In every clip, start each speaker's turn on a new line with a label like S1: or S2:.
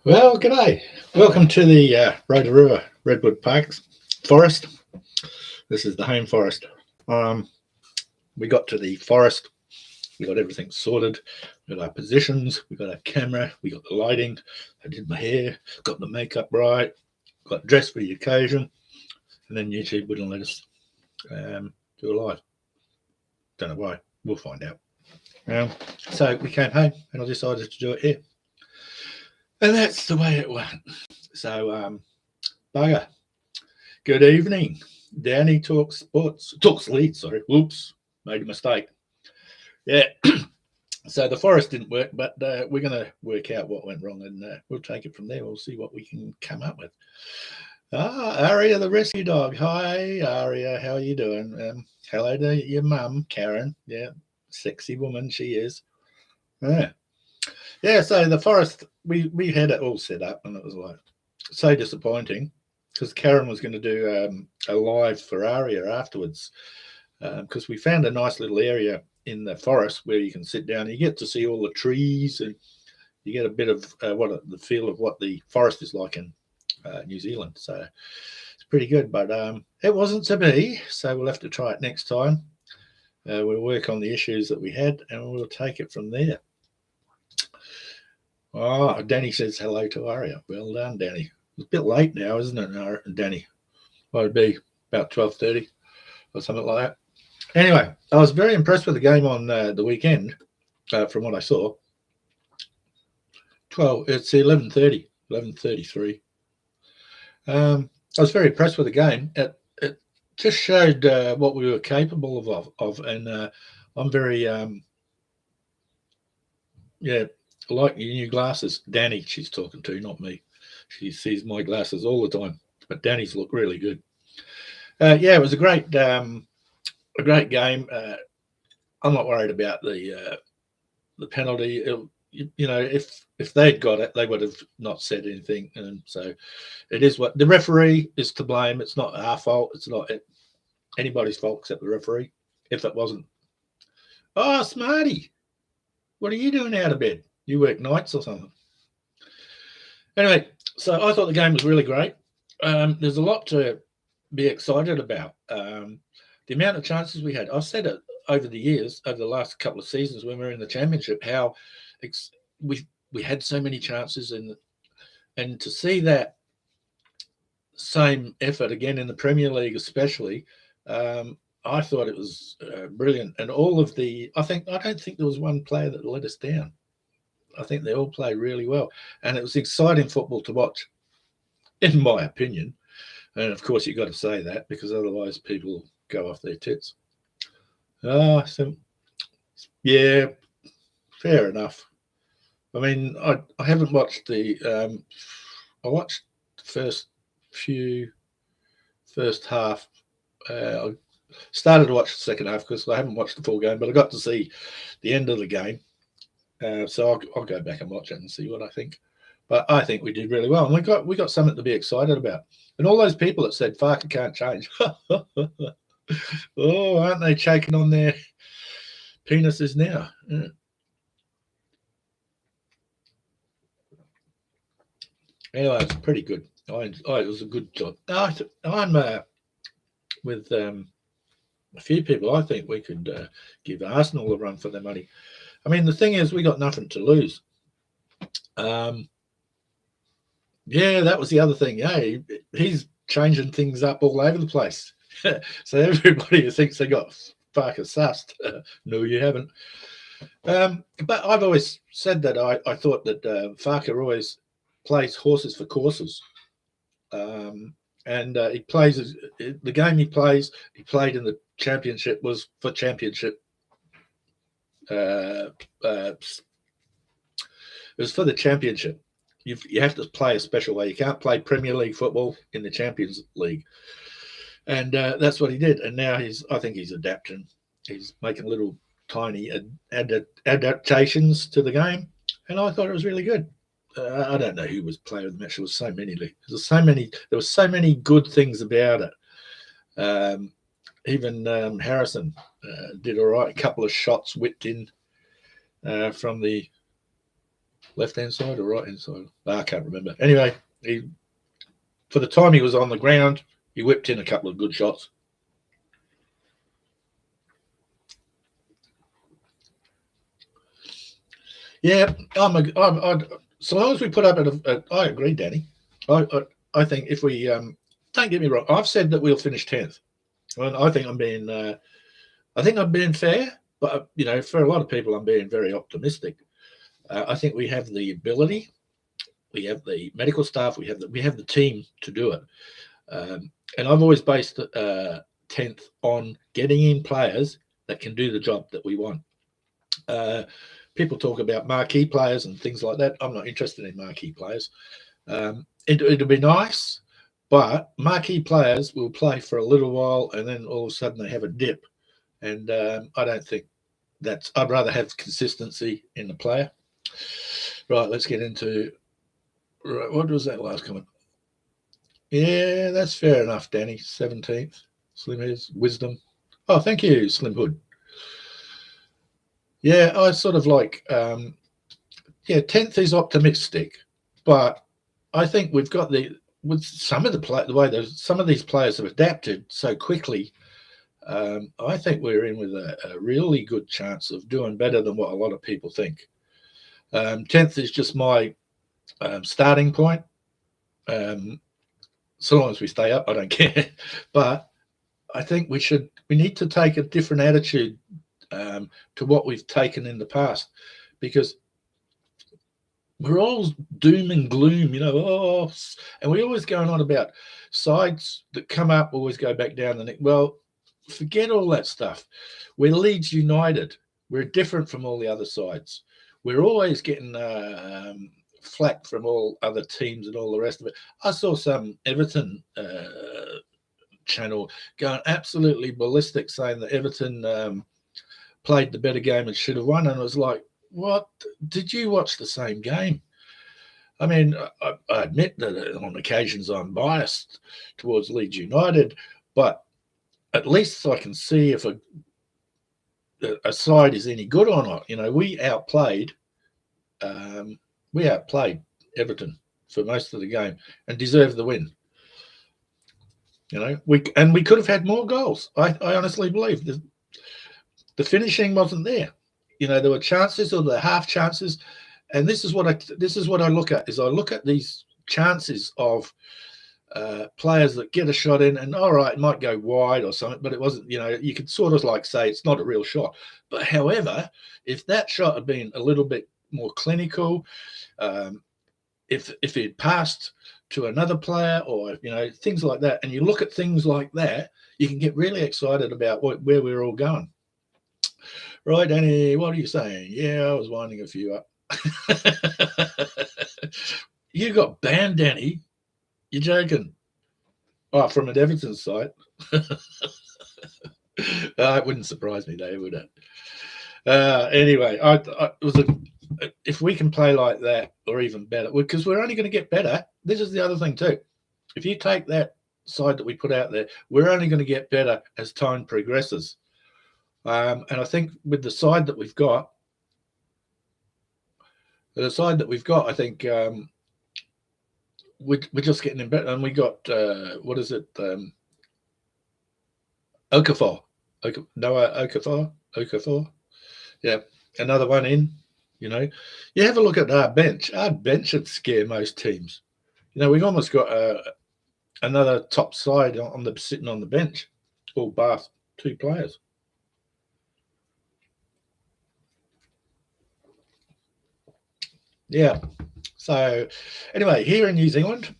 S1: Well, g'day. Welcome to the Road River Redwood Parks Forest. This is the home forest. We got to the forest. We got everything sorted. We got our positions. We got our camera. We got the lighting. I did my hair. Got the makeup right. Got dressed for the occasion. And then YouTube wouldn't let us do a live. Don't know why. We'll find out. So we came home and I decided to do it here. And that's the way it went. So, bugger. Good evening. Danny talks sports. Talks Leeds, sorry. Whoops. Made a mistake. Yeah. So the forest didn't work, but we're going to work out what went wrong and we'll take it from there. We'll see what we can come up with. Aria, the rescue dog. Hi, Aria. How are you doing? Hello to your mum, Karen. Yeah, sexy woman she is. Yeah, so the forest, we had it all set up and it was like so disappointing because Karen was going to do a live for Aria afterwards because we found a nice little area in the forest where you can sit down and you get to see all the trees and you get a bit of the feel of what the forest is like in New Zealand. So it's pretty good, but it wasn't to be, so we'll have to try it next time. We'll work on the issues that we had and we'll take it from there. Oh, Danny says hello to Aria. Well done, Danny. It's a bit late now, isn't it, Danny? Well, it'd be about 12:30 or something like that. Anyway, I was very impressed with the game on the weekend from what I saw. It's 11:30, 11:33. I was very impressed with the game. It just showed what we were capable of and I'm very, I like your new glasses. Danny, she's talking to, not me. She sees my glasses all the time, but Danny's look really good. Yeah, it was a great game. I'm not worried about the penalty. If they'd got it, they would have not said anything. And so it is what the referee is to blame. It's not our fault. It's not anybody's fault except the referee. If it wasn't, oh, Smarty, what are you doing out of bed? You work nights or something? Anyway, so I thought the game was really great. There's a lot to be excited about. The amount of chances we had. I've said it over the years, over the last couple of seasons when we were in the championship, how we had so many chances, and to see that same effort again in the Premier League, especially, I thought it was brilliant. And all of I don't think there was one player that let us down. I think they all played really well. And it was exciting football to watch, in my opinion. And, of course, you've got to say that because otherwise people go off their tits. Yeah, fair enough. I mean, I haven't watched I watched the first half. I started to watch the second half because I haven't watched the full game, but I got to see the end of the game. So I'll go back and watch it and see what I think. But I think we did really well, and we got something to be excited about. And all those people that said Farker can't change, oh, aren't they shaking on their penises now? Yeah. Anyway, it's pretty good. It was a good job. I'm with a few people. I think we could give Arsenal a run for their money. I mean, the thing is, we got nothing to lose. Yeah, that was the other thing. Yeah, he's changing things up all over the place. So everybody who thinks they got Farker sussed, no, you haven't. But I've always said that I thought that Farker always plays horses for courses. And he plays the game he played in the championship was for championship. It was for the championship. You have to play a special way. You can't play Premier League football in the Champions League, and that's what he did. And now I think he's adapting. He's making little tiny adaptations to the game, and I thought it was really good. I don't know who was player of the match. There was so many. There were so many good things about it. Even Harrison did all right. A couple of shots whipped in from the left-hand side or right-hand side. I can't remember. Anyway, for the time he was on the ground, he whipped in a couple of good shots. Yeah, so long as we put up I agree, Danny. I think if we don't get me wrong, I've said that we'll finish 10th. And I think I'm being fair, but for a lot of people, I'm being very optimistic. I think we have the ability, we have the medical staff, we have the team to do it. And I've always based 10th on getting in players that can do the job that we want. People talk about marquee players and things like that. I'm not interested in marquee players. It'll be nice, but marquee players will play for a little while and then all of a sudden they have a dip. And I don't think I'd rather have consistency in the player. Right, let's get into, what was that last comment? Yeah, that's fair enough, Danny. 17th. Slim is wisdom. Oh, thank you, Slim Hood. Yeah, I sort of like, 10th is optimistic, but I think we've got with some of the way some of these players have adapted so quickly. I think we're in with a really good chance of doing better than what a lot of people think. 10th is just my starting point. So long as we stay up, I don't care. But I think we need to take a different attitude to what we've taken in the past, because we're all doom and gloom, and we're always going on about sides that come up, always go back down the neck. Well, forget all that stuff. We're Leeds United. We're different from all the other sides. We're always getting flack from all other teams and all the rest of it. I saw some Everton channel going absolutely ballistic, saying that Everton played the better game and should have won. And I was like, what? Did you watch the same game? I mean, I admit that on occasions I'm biased towards Leeds United, but at least I can see if a side is any good or not. We outplayed Everton for most of the game and deserved the win. We could have had more goals. I honestly believe the finishing wasn't there. There were chances or the half chances, and this is what I look at. I look at these chances of players that get a shot in, and all right, it might go wide or something, but it wasn't. You could sort of like say it's not a real shot. But however, if that shot had been a little bit more clinical, if it passed to another player or things like that, and you look at things like that, you can get really excited about where we're all going. Right, Danny, what are you saying? Yeah, I was winding a few up. You got banned, Danny. You're joking. Oh, from an Everton site. It wouldn't surprise me, though, would it? Anyway, if we can play like that or even better, because we're only going to get better. This is the other thing too. If you take that side that we put out there, we're only going to get better as time progresses. And I think with the side that we've got, I think we're just getting in better. And we got what is it? Okafor. Noah Okafor. Yeah, another one in. You have a look at our bench. Our bench would scare most teams. We've almost got another top side sitting on the bench, all bar 2 players. Yeah. So anyway, here in New Zealand,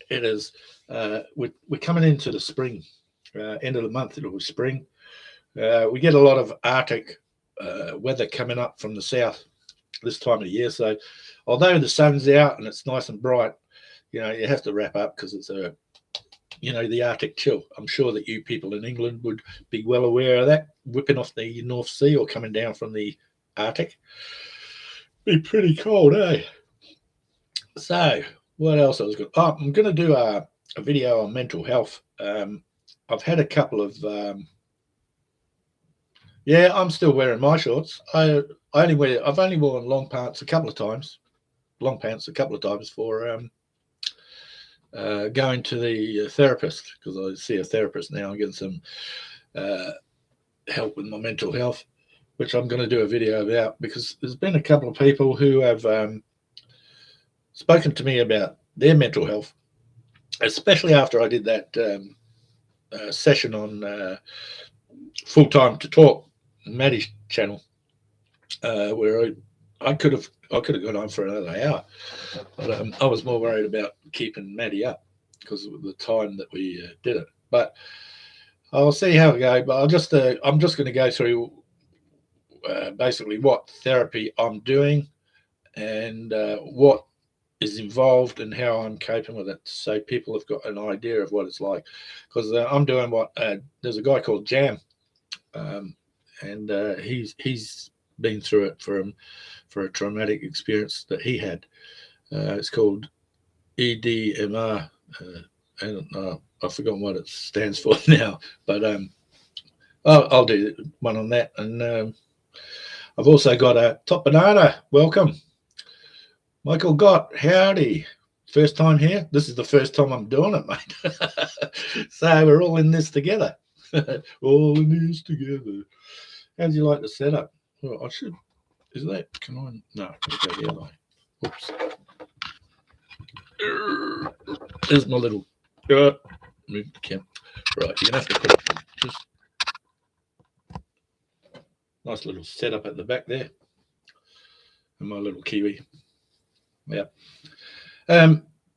S1: it is we're coming into the spring. End of the month, it'll be spring. We get a lot of Arctic weather coming up from the south this time of the year. So although the sun's out and it's nice and bright, you have to wrap up because it's the Arctic chill. I'm sure that you people in England would be well aware of that, whipping off the North Sea or coming down from the Arctic. Be pretty cold, eh? So what else I was going? Oh, I'm going to do a video on mental health. I've had a couple of. I'm still wearing my shorts. I've only worn long pants a couple of times. long pants a couple of times for going to the therapist, because I see a therapist now and getting some help with my mental health, which I'm going to do a video about, because there's been a couple of people who have spoken to me about their mental health, especially after I did that session on Full Time to Talk, Maddie's channel, where I could have gone on for another hour, but I was more worried about keeping Maddie up because of the time that we did it. But I'll see how it goes. But I'm just going to go through basically what therapy I'm doing and what is involved and how I'm coping with it, so people have got an idea of what it's like. Because I'm doing what there's a guy called Jam, and he's been through it for a traumatic experience that he had. It's called EDMR. And I've forgotten what it stands for now, but I'll do one on that. And I've also got a Top Banana. Welcome, Michael Gott. Howdy. First time here. This is the first time I'm doing it, mate. So we're all in this together. All in this together. How do you like the setup? Well, I should. Is that? Can I? No. Okay, the other way. Oops. There's my little. Move the camera. Right, you're gonna have to put it just nice little setup at the back there, and my little kiwi. Yeah.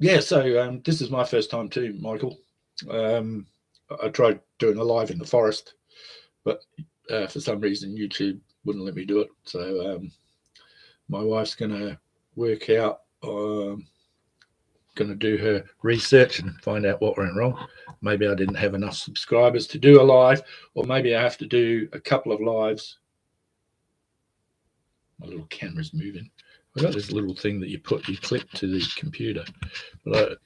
S1: Yeah. So this is my first time too, Michael. I tried doing a live in the forest, but for some reason YouTube wouldn't let me do it. So my wife's gonna work out. Going to do her research and find out what went wrong. Maybe I didn't have enough subscribers to do a live, or maybe I have to do a couple of lives. My little camera's moving. I've got this little thing that you clip to the computer, but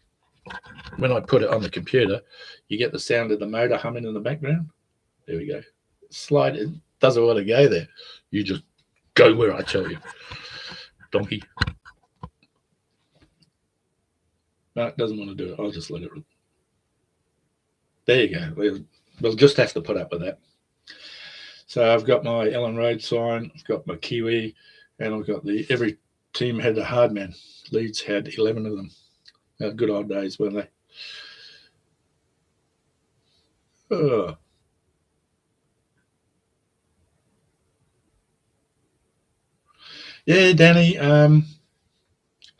S1: when I put it on the computer, you get the sound of the motor humming in the background. There we go. Slide it. Doesn't want to go there. You just go where I tell you, donkey. No, it doesn't want to do it. I'll just let it. There you go. We'll just have to put up with that. So I've got my Ellen Road sign, I've got my kiwi, and I've got every team had a hard man. Leeds had 11 of them. Good old days, weren't they? Oh. Yeah, Danny. I'll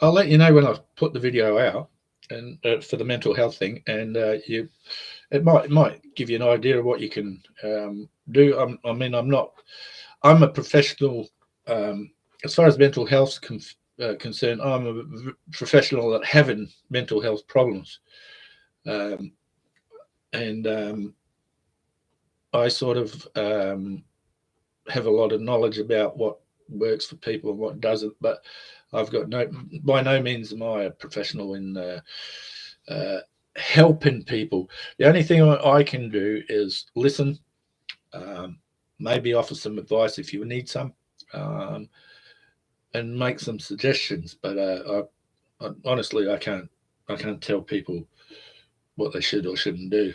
S1: let you know when I put the video out, and for the mental health thing, and it might give you an idea of what you can do. I mean, I'm a professional as far as mental health's concerned. I'm a professional at having mental health problems, and I sort of have a lot of knowledge about what works for people and what doesn't, but I've got by no means am I a professional in helping people. The only thing I can do is listen, maybe offer some advice if you need some, and make some suggestions. But honestly, I can't tell people what they should or shouldn't do.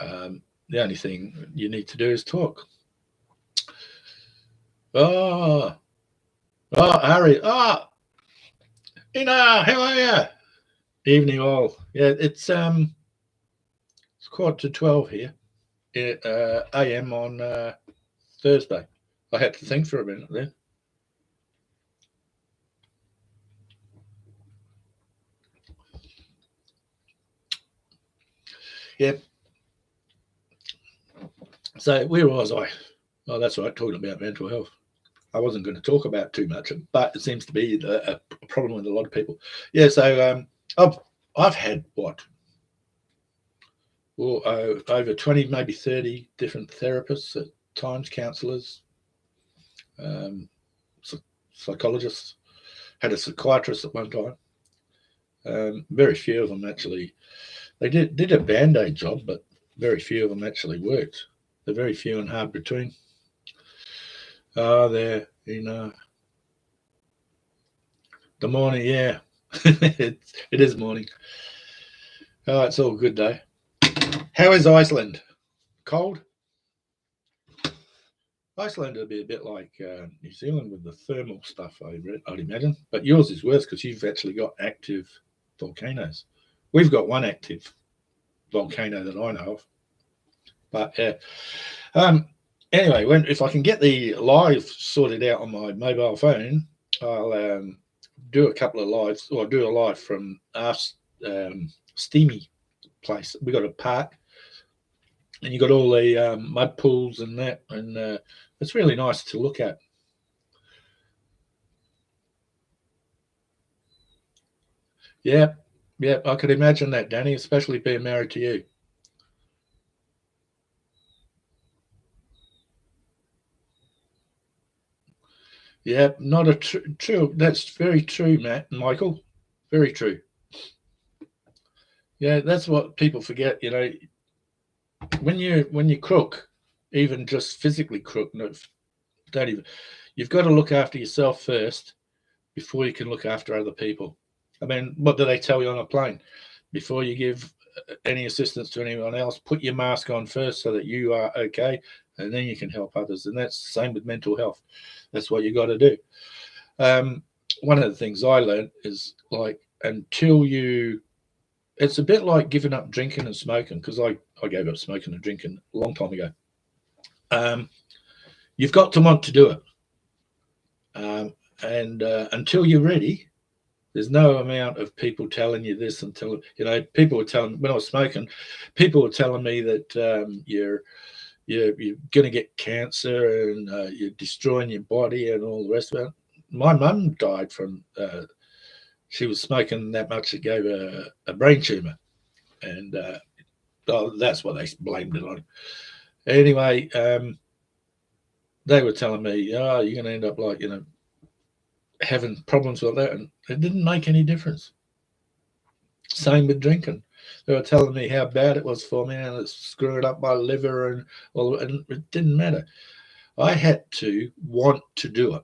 S1: The only thing you need to do is talk. Oh, Harry. Ina, how are you? Evening all. Yeah, it's 11:45 here, AM on Thursday. I had to think for a minute there. Yep. So where was I? Oh, that's right, talking about mental health. I wasn't going to talk about too much, but it seems to be a problem with a lot of people. Yeah, so I've had what? Well, over 20, maybe 30 different therapists at times, counsellors, psychologists. Had a psychiatrist at one time. Very few of them actually. They did a band-aid job, but very few of them actually worked. They're very few and hard between. They're in the morning, yeah. it is morning. Oh, it's all good though. How is Iceland? Cold? Iceland would be a bit like New Zealand with the thermal stuff, I'd imagine. But yours is worse because you've actually got active volcanoes. We've got one active volcano that I know of. But yeah. Anyway, if I can get the live sorted out on my mobile phone, I'll do a couple of lives, or do a live from our steamy place. We got a park, and you got all the mud pools and that, and it's really nice to look at. Yeah, yeah, I could imagine that, Danny, especially being married to you. Yeah, not a true. That's very true, Matt and Michael. Very true. Yeah, that's what people forget. You know, when you cook, even just physically cook, no, don't even. You've got to look after yourself first before you can look after other people. I mean, what do they tell you on a plane? Before you give any assistance to anyone else, put your mask on first so that you are okay, and then you can help others. And that's the same with mental health. That's what you got to do. One of the things I learned is like until you, it's a bit like giving up drinking and smoking because I gave up smoking and drinking a long time ago. Um, you've got to want to do it. And until you're ready, there's no amount of people telling you this until, you know, people were telling, when I was smoking, people were telling me that you're going to get cancer and you're destroying your body and all the rest of it. My mum died from, she was smoking that much, it gave her a brain tumor. And that's what they blamed it on. Anyway, they were telling me, oh, you're going to end up like, you know, having problems with that. And it didn't make any difference. Same with drinking. They were telling me how bad it was for me and it's screwing up my liver and all, and it didn't matter. I had to want to do it.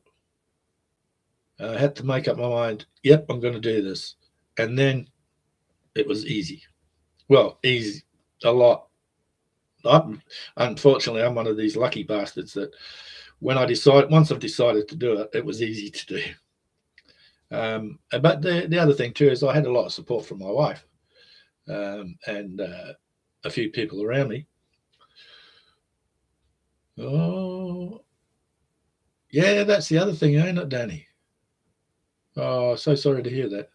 S1: I had to make up my mind, yep, I'm going to do this. And then it was easy. Well, easy, a lot. Unfortunately, I'm one of these lucky bastards that when once I've decided to do it, it was easy to do. But the other thing too is I had a lot of support from my wife and a few people around me. Oh, yeah, that's the other thing, ain't it, Danny? Oh, so sorry to hear that.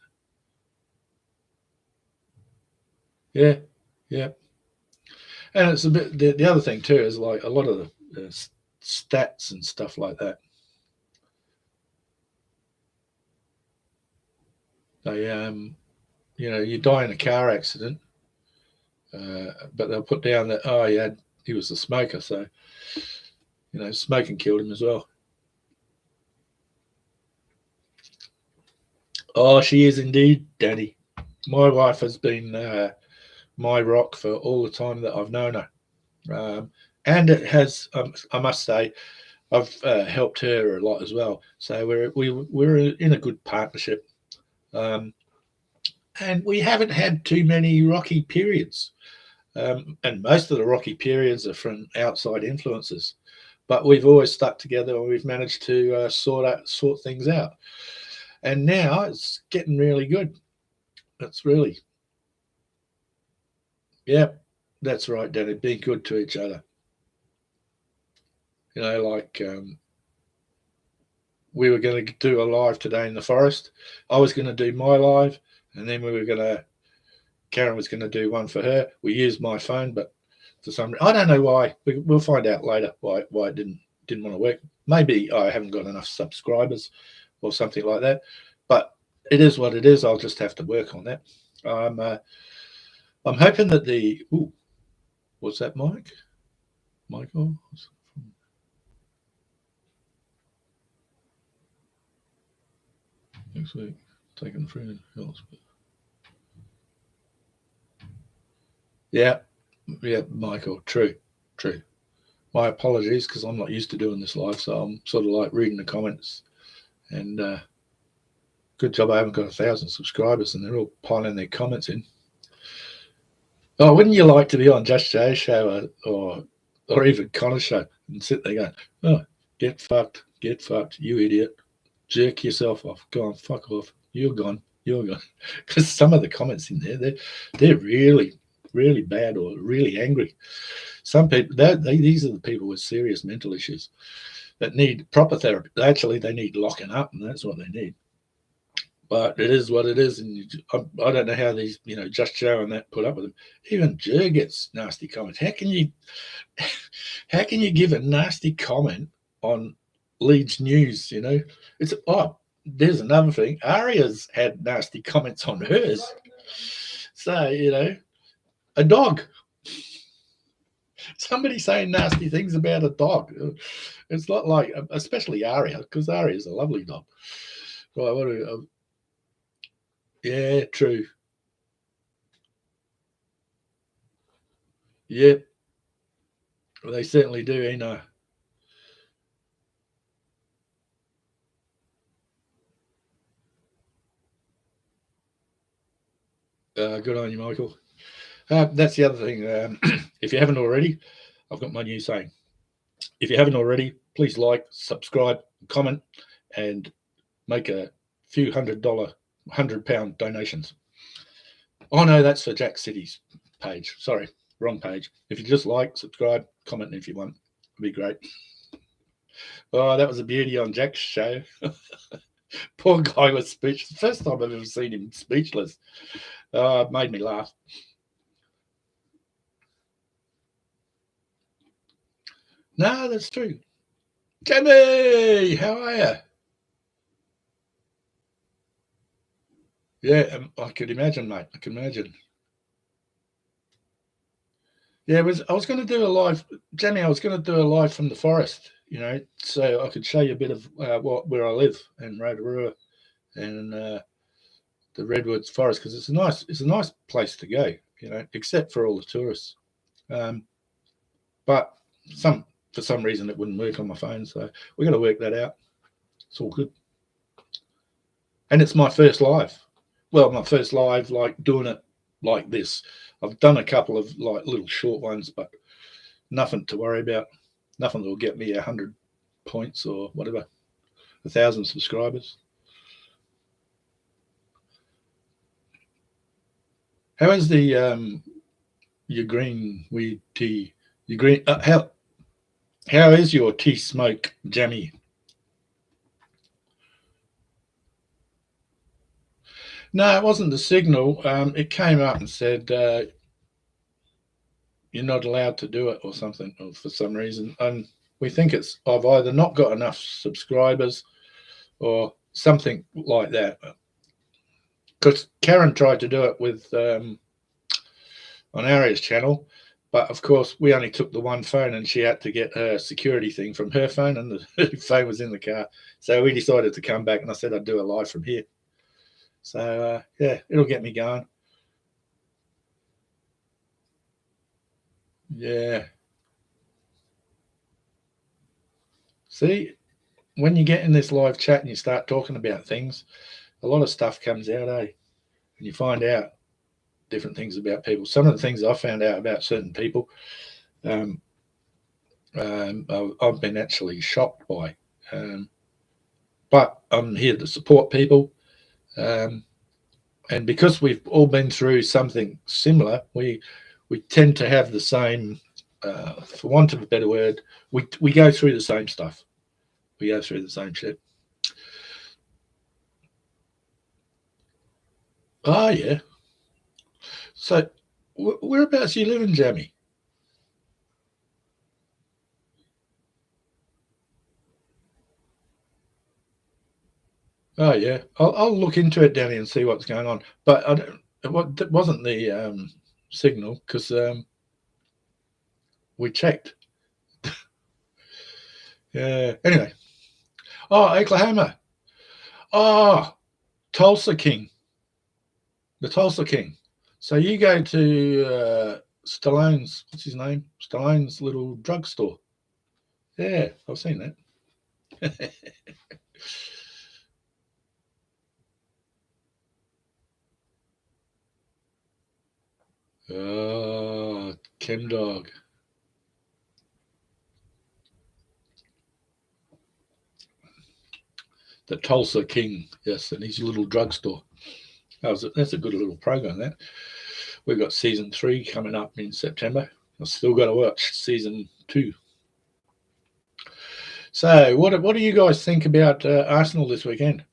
S1: Yeah, yeah. And it's a bit, the other thing too is like a lot of the stats and stuff like that. They, you know, you die in a car accident, but they'll put down that, oh, he was a smoker. So, you know, smoking killed him as well. Oh, she is indeed, Danny. My wife has been my rock for all the time that I've known her. And it has, I must say, I've helped her a lot as well. So we're in a good partnership, and we haven't had too many rocky periods. And most of the rocky periods are from outside influences, but we've always stuck together and we've managed to sort things out. And now it's getting really good. It's really, yeah, that's right, Danny. Be good to each other. You know, like we were going to do a live today in the forest. I was going to do my live, and then Karen was going to do one for her. We used my phone, but for some reason, I don't know why. We'll find out later why it didn't want to work. Maybe I haven't got enough subscribers or something like that. But it is what it is. I'll just have to work on that. I'm hoping that what's that, Mike? Michael? Next week, taking a friend else. Yeah, yeah, Michael. True. My apologies because I'm not used to doing this live, so I'm sort of like reading the comments and Good job I haven't got 1,000 subscribers and they're all piling their comments in. Oh, wouldn't you like to be on Just Joe's show or even Connor's show and sit there going, oh, get fucked, you idiot. Jerk yourself off. Go on, fuck off. You're gone. Because some of the comments in there, they're really, really bad or really angry. Some people, these are the people with serious mental issues that need proper therapy. Actually, they need locking up, and that's what they need. But it is what it is, and I don't know how these, Just Joe and that put up with them. Even Joe gets nasty comments. How can you give a nasty comment on Leeds news? It's there's another thing. Aria's had nasty comments on hers. So a dog. Somebody saying nasty things about a dog. It's not like, especially Aria, because Aria's a lovely dog. Right, yeah, true. Yep. Well, they certainly do, good on you, Michael. That's the other thing. If you haven't already, I've got my new saying. If you haven't already, please like, subscribe, comment, and make a few £100 donations. Oh no, that's for Jack City's page. Sorry, wrong page. If you just like, subscribe, comment if you want, it'd be great. Oh, that was a beauty on Jack's show. Poor guy was speechless. First time I've ever seen him speechless. It made me laugh. No, that's true. Jamie, how are you? Yeah, I could imagine, mate. I can imagine. Yeah, I was going to do a live, Jamie. I was going to do a live from the forest, so I could show you a bit of where I live in Rotorua and the Redwoods Forest, because it's a nice place to go, except for all the tourists. But for some reason it wouldn't work on my phone, so we got to work that out. It's all good. And it's my first live. Well, my first live, like doing it like this. I've done a couple of like little short ones, but nothing to worry about. Nothing that will get me 100 points or whatever, 1,000 subscribers. How is the your green weed tea? Your green how is your tea smoke, Jammy? No, it wasn't the signal. It came up and said you're not allowed to do it or something, or for some reason. And we think I've either not got enough subscribers or something like that. Because Karen tried to do it with on Aria's channel, but of course we only took the one phone, and she had to get her security thing from her phone, and the phone was in the car. So we decided to come back, and I said I'd do a live from here. So yeah, it'll get me going. Yeah. See, when you get in this live chat and you start talking about things, a lot of stuff comes out, And you find out different things about people. Some of the things I found out about certain people, I've been actually shocked by. But I'm here to support people. And because we've all been through something similar, we tend to have the same, for want of a better word, we go through the same stuff. We go through the same shit. Oh, yeah. So whereabouts you live in, Jamie? Oh, yeah. I'll look into it, Danny, and see what's going on. But it wasn't the signal, because we checked. Yeah. Anyway. Oh, Oklahoma. Oh, Tulsa King. The Tulsa King. So you go to Stallone's, what's his name? Stallone's little drugstore. Yeah, I've seen that. Oh, Chem Dog. The Tulsa King, yes, and his little drugstore. That's a good little program, that. We've got season 3 coming up in September. I've still got to watch season 2. So, what do you guys think about Arsenal this weekend?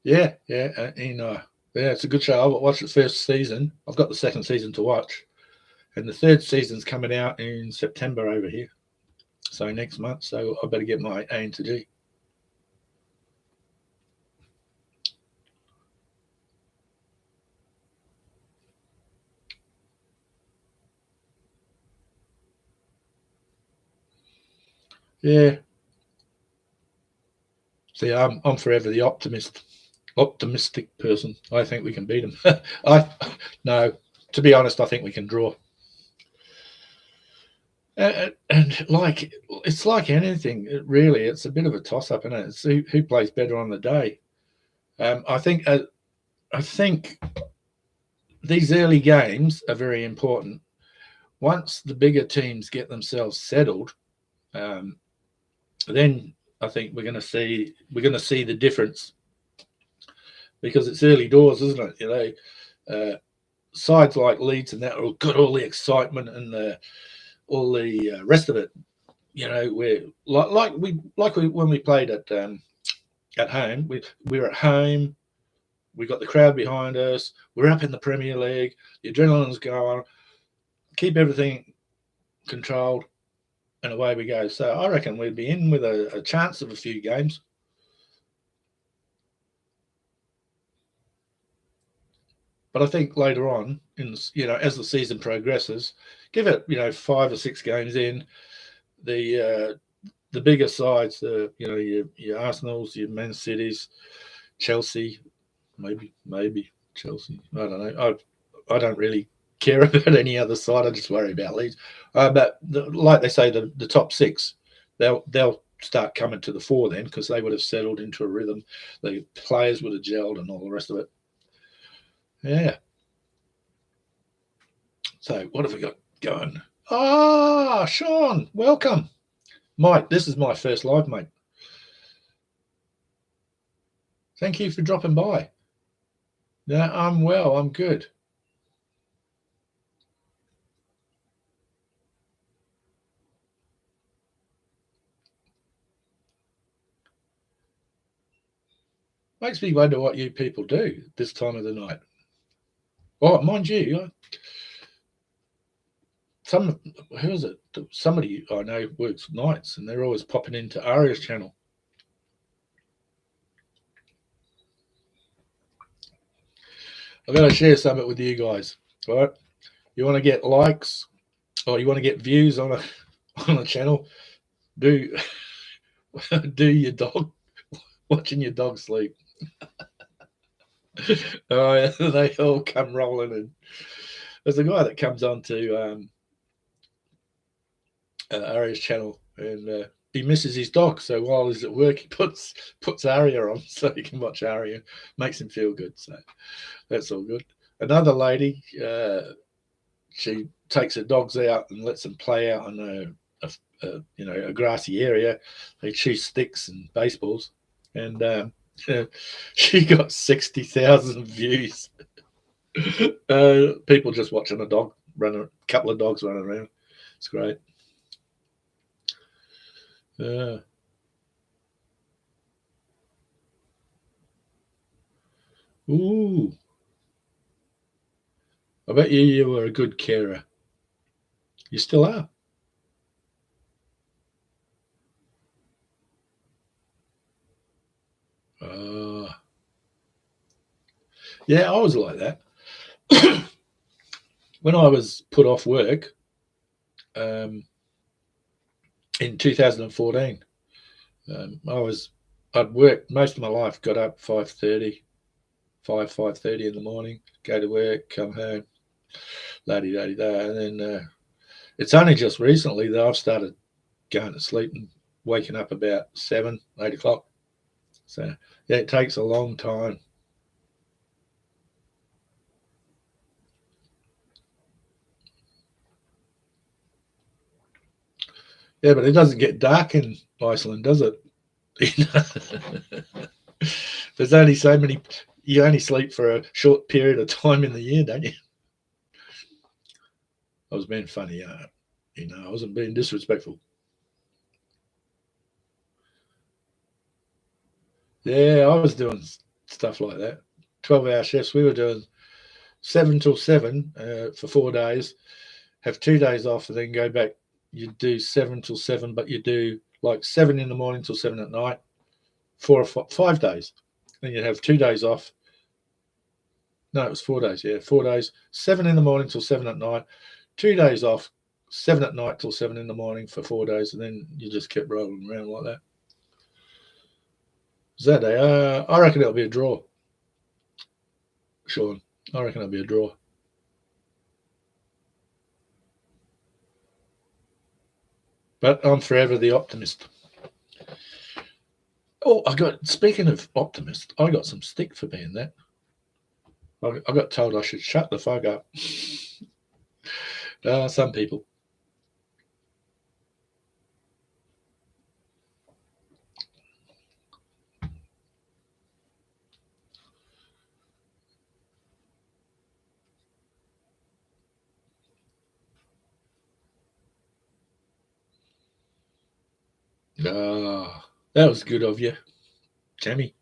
S1: Yeah, yeah, yeah, it's a good show. I watched the first season. I've got the second season to watch, and the third season's coming out in September over here. So next month. So I better get my A into G. Yeah. See, I'm forever the optimistic person. I think we can beat them. I no, to be honest, I think we can draw. And like it's like anything, really, it's a bit of a toss up, isn't it? It's who plays better on the day. I think these early games are very important. Once the bigger teams get themselves settled, um, then I think we're going to see the difference, because it's early doors, isn't it? Sides like Leeds and that will got all the excitement and all the rest of it. We're like we when we played at home. We're at home. We got the crowd behind us. We're up in the Premier League. The adrenaline's going. Keep everything controlled, and away we go. So I reckon we'd be in with a chance of a few games. But I think later on, as the season progresses, give it 5 or 6 games in, the bigger sides, your Arsenals, your Man Cities, Chelsea, maybe Chelsea. I don't know. I don't really care about any other side. I just worry about Leeds. But like they say, the top 6, they'll start coming to the fore then, because they would have settled into a rhythm. The players would have gelled and all the rest of it. Yeah. So what have we got going? Ah, Sean, welcome. Mike, this is my first live, mate. Thank you for dropping by. Yeah, I'm well. I'm good. Makes me wonder what you people do this time of the night. Oh, mind you, who is it? Somebody I know works nights, and they're always popping into Aria's channel. I've got to share something with you guys. All right, you want to get likes, or you want to get views on a channel? Do do your dog watching your dog sleep? Oh, they all come rolling in. There's a guy that comes on to Aria's channel, and he misses his dog. So while he's at work, he puts Aria on so he can watch Aria. Makes him feel good. So that's all good. Another lady, she takes her dogs out and lets them play out on a grassy area. They chew sticks and baseballs, and she got 60,000 views. People just watching a couple of dogs running around. It's great. Ooh, I bet you were a good carer. You still are. Uh, yeah, I was like that. When I was put off work um, in 2014, I'd worked most of my life, got up 5:30 in the morning, go to work, come home, la di da di da, and then It's only just recently that I've started going to sleep and waking up about 7, 8 o'clock. So yeah, it takes a long time. Yeah, but it doesn't get dark in Iceland, does it? There's only so many. You only sleep for a short period of time in the year, don't you? I was being funny, I wasn't being disrespectful. Yeah, I was doing stuff like that. 12-hour shifts. We were doing 7 till 7 for 4 days. Have 2 days off, and then go back. You do 7 till 7, but you do like 7 in the morning till 7 at night, 5 days. Then you have 2 days off. No, it was 4 days. Yeah, 4 days. 7 in the morning till 7 at night. 2 days off. 7 at night till 7 in the morning for 4 days, and then you just kept rolling around like that. Saturday, I reckon it'll be a draw. Sean, I reckon it'll be a draw. But I'm forever the optimist. Oh, speaking of optimist, I got some stick for being that. I got told I should shut the fuck up. Some people. That was good of you, Jamie.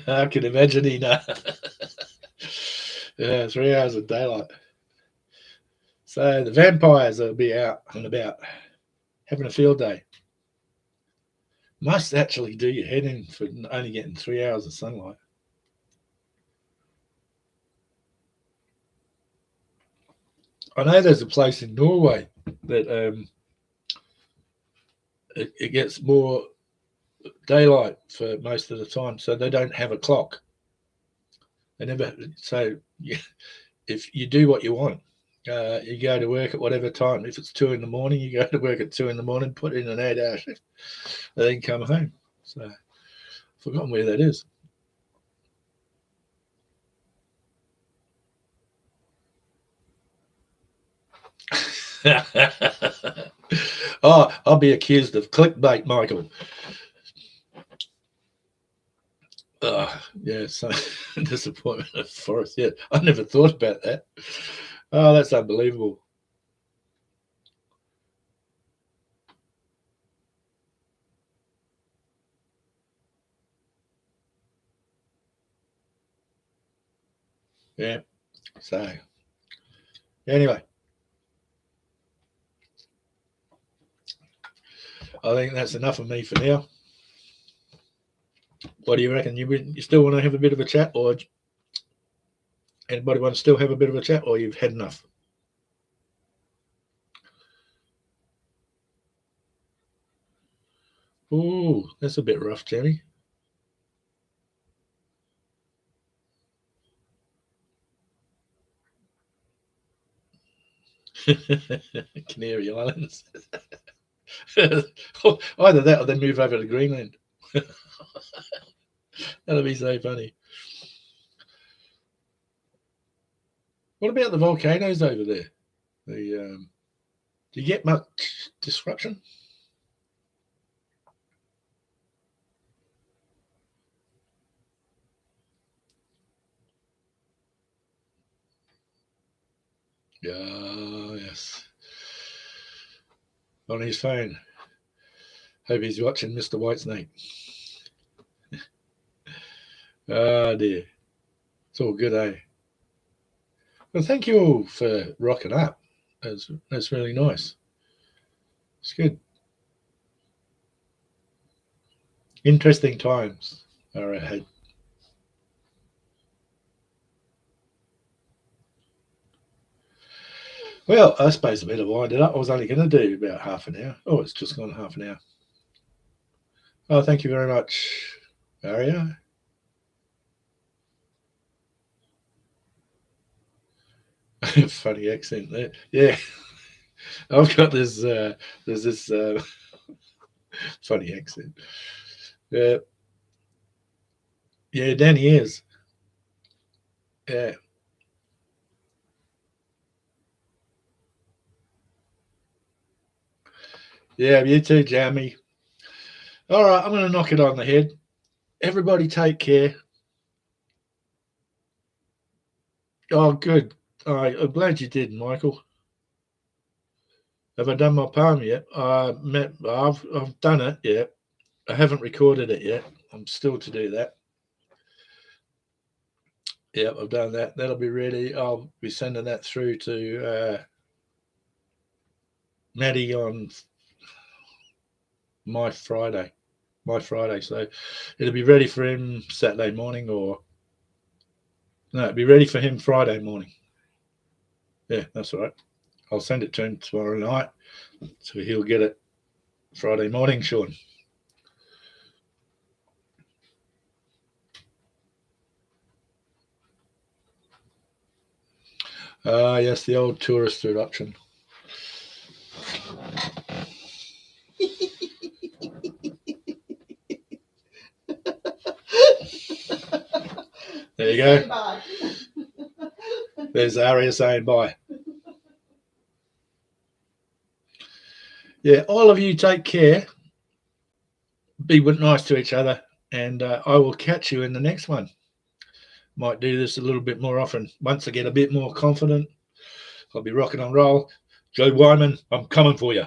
S1: I can imagine yeah, 3 hours of daylight. So the vampires will be out and about having a field day. Must actually do your head in for only getting 3 hours of sunlight. I know there's a place in Norway that it gets more daylight for most of the time, so they don't have a clock. They never. So if you do what you want, you go to work at whatever time. If it's 2 in the morning, you go to work at 2 in the morning, put in an 8-hour shift, and then come home. So I've forgotten where that is. Oh, I'll be accused of clickbait, Michael. Yeah, so disappointment of Forest. Yeah, I never thought about that. Oh, that's unbelievable. Yeah. So anyway, I think that's enough of me for now. What do you reckon? You still want to have a bit of a chat, or anybody want to still have a bit of a chat, or you've had enough? Ooh, that's a bit rough, Jamie. Canary Islands. Either that or they move over to Greenland. That'll be so funny. What about the volcanoes over there? Do you get much disruption? Yes. On his phone. Hope he's watching Mr. Whitesnake. Oh dear. It's all good, eh? Well, thank you all for rocking up. That's really nice. It's good. Interesting times are ahead. Well, I suppose I better wind it up. I was only going to do about half an hour. Oh, it's just gone half an hour. Oh, thank you very much, Mario. Funny accent there. Yeah, I've got this. There's this funny accent. Yeah, yeah, Danny is. Yeah, yeah. You too, Jamie. All right, I'm going to knock it on the head. Everybody, take care. Oh, good. All right, I'm glad you did, Michael. Have I done my poem yet? I've done it. Yeah, I haven't recorded it yet. I'm still to do that. Yeah, I've done that. That'll be ready. I'll be sending that through to Maddie on my Friday. My Friday. So it'll be ready for him Saturday morning, or no, it'll be ready for him Friday morning. Yeah, that's all right. I'll send it to him tomorrow night, so he'll get it Friday morning, Sean. Yes, the old tourist eruption. There you go. There's Aria saying bye. Yeah, all of you take care. Be nice to each other, and I will catch you in the next one. Might do this a little bit more often. Once I get a bit more confident, I'll be rocking and roll. Joe Wyman, I'm coming for you.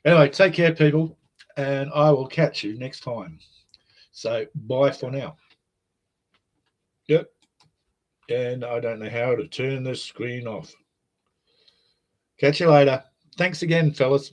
S1: Anyway, take care, people, and I will catch you next time. So, bye for now. Yep. And I don't know how to turn this screen off. Catch you later. Thanks again, fellas.